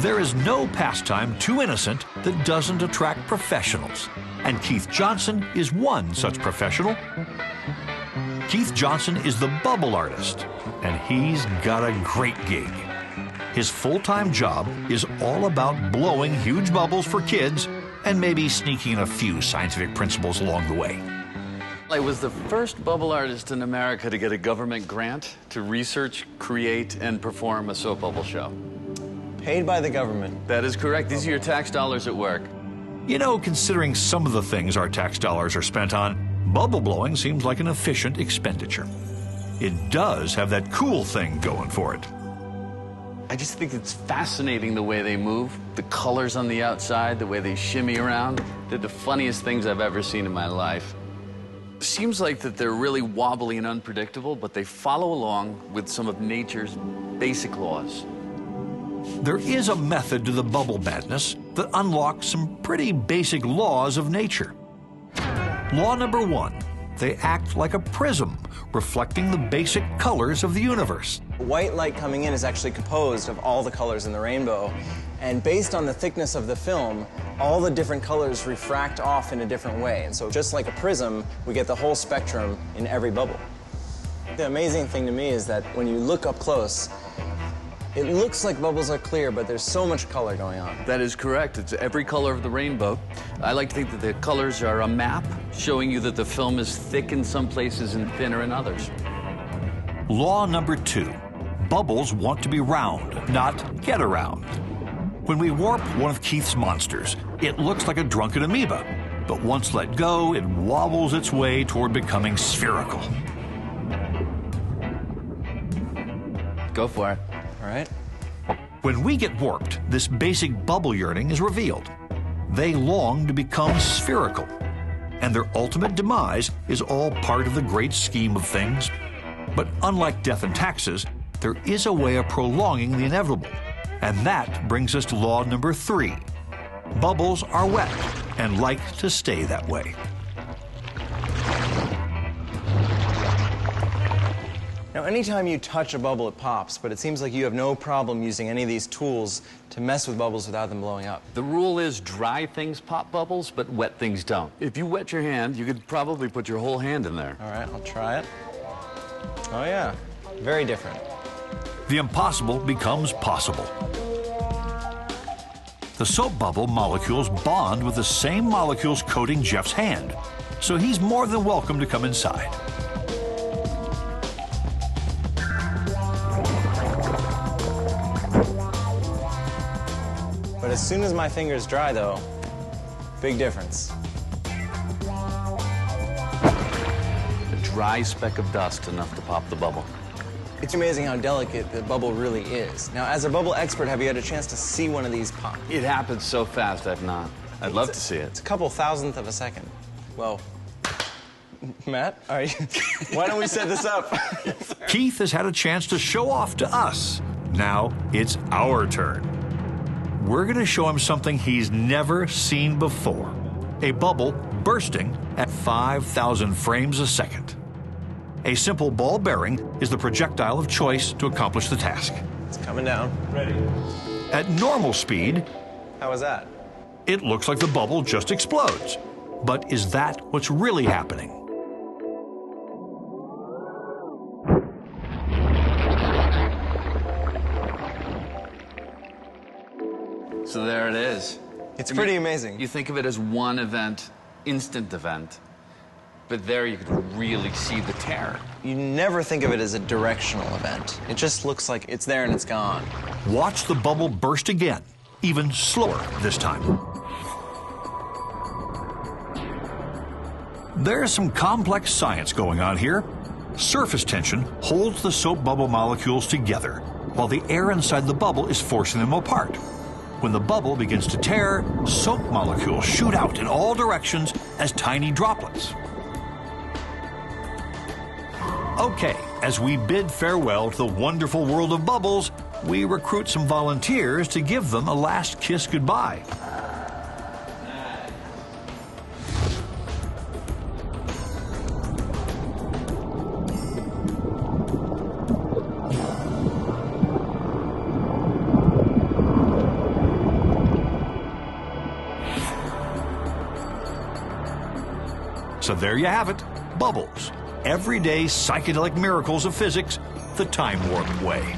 There is no pastime too innocent that doesn't attract professionals, and Keith Johnson is one such professional. Keith Johnson is the bubble artist, and he's got a great gig. His full-time job is all about blowing huge bubbles for kids and maybe sneaking in a few scientific principles along the way. I was the first bubble artist in America to get a government grant to research, create, and perform a soap bubble show. Paid by the government. That is correct. These are your tax dollars at work. You know, considering some of the things our tax dollars are spent on, bubble blowing seems like an efficient expenditure. It does have that cool thing going for it. I just think it's fascinating the way they move, the colors on the outside, the way they shimmy around. They're the funniest things I've ever seen in my life. It seems like that they're really wobbly and unpredictable, but they follow along with some of nature's basic laws. There is a method to the bubble madness that unlocks some pretty basic laws of nature. Law number 1, they act like a prism, reflecting the basic colors of the universe. White light coming in is actually composed of all the colors in the rainbow, and based on the thickness of the film, all the different colors refract off in a different way. And so just like a prism, we get the whole spectrum in every bubble. The amazing thing to me is that when you look up close, it looks like bubbles are clear, but there's so much color going on. That is correct. It's every color of the rainbow. I like to think that the colors are a map showing you that the film is thick in some places and thinner in others. Law number 2, bubbles want to be round, not get around. When we warp one of Keith's monsters, it looks like a drunken amoeba, but once let go, it wobbles its way toward becoming spherical. Go for it. All right? When we get warped, this basic bubble yearning is revealed. They long to become spherical, and their ultimate demise is all part of the great scheme of things. But unlike death and taxes, there is a way of prolonging the inevitable, and that brings us to law number 3. Bubbles are wet and like to stay that way. Now, anytime you touch a bubble, it pops, but it seems like you have no problem using any of these tools to mess with bubbles without them blowing up. The rule is dry things pop bubbles, but wet things don't. If you wet your hand, you could probably put your whole hand in there. All right, I'll try it. Oh, yeah. Very different. The impossible becomes possible. The soap bubble molecules bond with the same molecules coating Jeff's hand, so he's more than welcome to come inside. But as soon as my fingers dry, though, big difference. A dry speck of dust enough to pop the bubble. It's amazing how delicate the bubble really is. Now, as a bubble expert, have you had a chance to see one of these pop? It happens so fast, I've not. I'd love to see it. It's a couple thousandth of a second. Well, Matt, are you? Why don't we set this up? Keith has had a chance to show off to us. Now it's our turn. We're going to show him something he's never seen before. A bubble bursting at 5,000 frames a second. A simple ball bearing is the projectile of choice to accomplish the task. It's coming down. Ready. At normal speed, How was that? it looks like the bubble just explodes. But is that what's really happening? So there it is. It's pretty amazing. You think of it as one event, instant event, but there you could really see the terror. You never think of it as a directional event. It just looks like it's there and it's gone. Watch the bubble burst again, even slower this time. There's some complex science going on here. Surface tension holds the soap bubble molecules together, while the air inside the bubble is forcing them apart. When the bubble begins to tear, soap molecules shoot out in all directions as tiny droplets. Okay, as we bid farewell to the wonderful world of bubbles, we recruit some volunteers to give them a last kiss goodbye. So there you have it, bubbles. Everyday psychedelic miracles of physics, the time warp way.